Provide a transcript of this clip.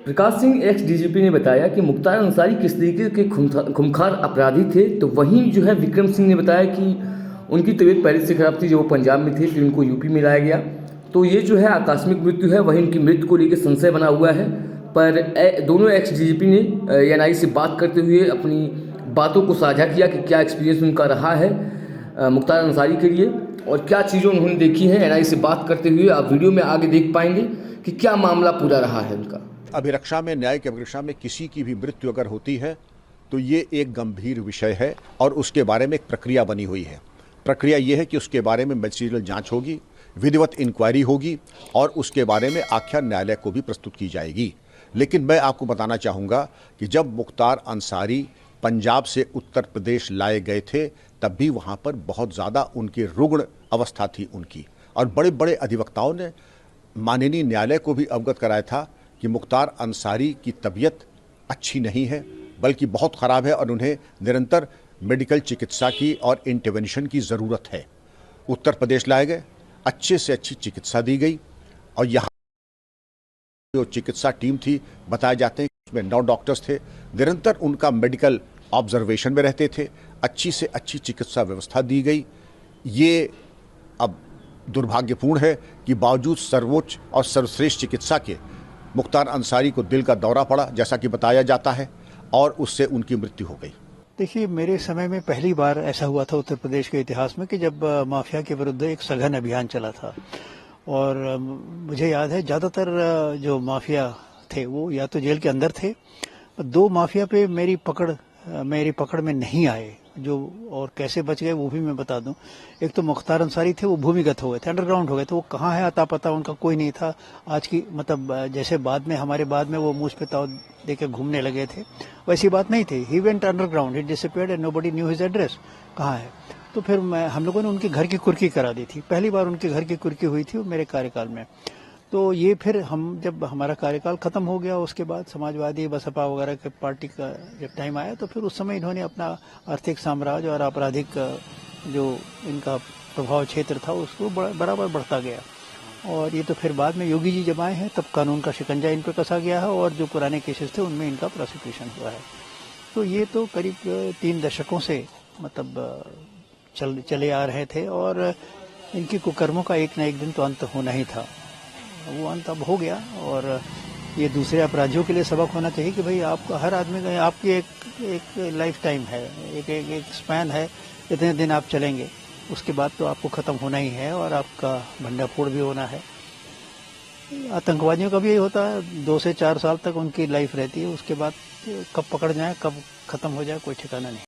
Prakash Singh x DGP ने बताया कि मुख्तार अंसारी किस तरीके के खूंखार अपराधी थे, तो वहीं जो है विक्रम सिंह ने बताया कि उनकी तबीयत पहले से खराब थी, जो वो पंजाब में थे, फिर उनको यूपी में लाया गया। तो ये जो है आकस्मिक मृत्यु है, वहीं उनकी मृत्यु को लेकर संशय बना हुआ है। पर दोनों एक्स डीजीपी ने एनआई से बात करते हुए अपनी बातों को साझा किया कि क्या एक्सपीरियंस उनका रहा है मुख्तार अंसारी के लिए और क्या चीज़ें उन्होंने देखी हैं। एनआई से बात करते हुए आप वीडियो में आगे देख पाएंगे कि क्या मामला पूरा रहा है उनका। अभिरक्षा में, न्यायिक अभिरक्षा में किसी की भी मृत्यु अगर होती है तो ये एक गंभीर विषय है और उसके बारे में एक प्रक्रिया बनी हुई है। प्रक्रिया ये है कि उसके बारे में मैजिस्ट्रियल जांच होगी, विधिवत इंक्वायरी होगी और उसके बारे में आख्या न्यायालय को भी प्रस्तुत की जाएगी। लेकिन मैं आपको बताना चाहूँगा कि जब मुख्तार अंसारी पंजाब से उत्तर प्रदेश लाए गए थे तब भी वहाँ पर बहुत ज़्यादा उनकी रुग्ण अवस्था थी उनकी, और बड़े बड़े अधिवक्ताओं ने माननीय न्यायालय को भी अवगत कराया था कि मुख्तार अंसारी की तबीयत अच्छी नहीं है बल्कि बहुत ख़राब है और उन्हें निरंतर मेडिकल चिकित्सा की और इंटरवेंशन की ज़रूरत है। उत्तर प्रदेश लाए गए, अच्छे से अच्छी चिकित्सा दी गई और यहाँ जो चिकित्सा टीम थी, बताए जाते हैं कि उसमें 9 डॉक्टर्स थे, निरंतर उनका मेडिकल ऑब्जर्वेशन में रहते थे, अच्छी से अच्छी चिकित्सा व्यवस्था दी गई। ये अब दुर्भाग्यपूर्ण है कि बावजूद सर्वोच्च और सर्वश्रेष्ठ चिकित्सा के मुख्तार अंसारी को दिल का दौरा पड़ा, जैसा कि बताया जाता है, और उससे उनकी मृत्यु हो गई। देखिए, मेरे समय में पहली बार ऐसा हुआ था उत्तर प्रदेश के इतिहास में कि जब माफिया के विरुद्ध एक सघन अभियान चला था। और मुझे याद है ज़्यादातर जो माफिया थे वो या तो जेल के अंदर थे। 2 माफिया पे मेरी पकड़ में नहीं आए जो, और कैसे बच गए वो भी मैं बता दूं। एक तो मुख्तार अंसारी थे, वो भूमिगत हो गए थे, अंडरग्राउंड हो गए थे। वो कहाँ है अता पता उनका कोई नहीं था। आज की मतलब जैसे हमारे बाद में वो मूछ पे ताव देके घूमने लगे थे, वैसी बात नहीं थी। He went underground, he disappeared and nobody knew his address कहाँ है। तो फिर हम लोगों ने उनके घर की कुर्की करा दी थी। पहली बार उनके घर की कुर्की हुई थी मेरे कार्यकाल में। तो ये फिर जब हमारा कार्यकाल खत्म हो गया, उसके बाद समाजवादी बसपा वगैरह के पार्टी का जब टाइम आया, तो फिर उस समय इन्होंने अपना आर्थिक साम्राज्य और आपराधिक जो इनका प्रभाव क्षेत्र था उसको बराबर बढ़ता गया। और ये तो फिर बाद में योगी जी जब आए हैं तब कानून का शिकंजा इन पर कसा गया है और जो पुराने केसेस थे उनमें इनका प्रोसिक्यूशन हुआ है। तो ये तो करीब 3 दशकों से मतलब चले आ रहे थे और इनके कुकर्मों का एक न एक दिन तो अंत होना ही था। वो अंत अब हो गया और ये दूसरे अपराधियों के लिए सबक होना चाहिए कि भाई आपका हर आदमी का आपकी एक लाइफ टाइम है, एक स्पैन है, इतने दिन आप चलेंगे, उसके बाद तो आपको ख़त्म होना ही है और आपका भंडाफोड़ भी होना है। आतंकवादियों का भी यही होता है, 2 से 4 साल तक उनकी लाइफ रहती है, उसके बाद कब पकड़ जाए कब ख़त्म हो जाए कोई ठिकाना नहीं।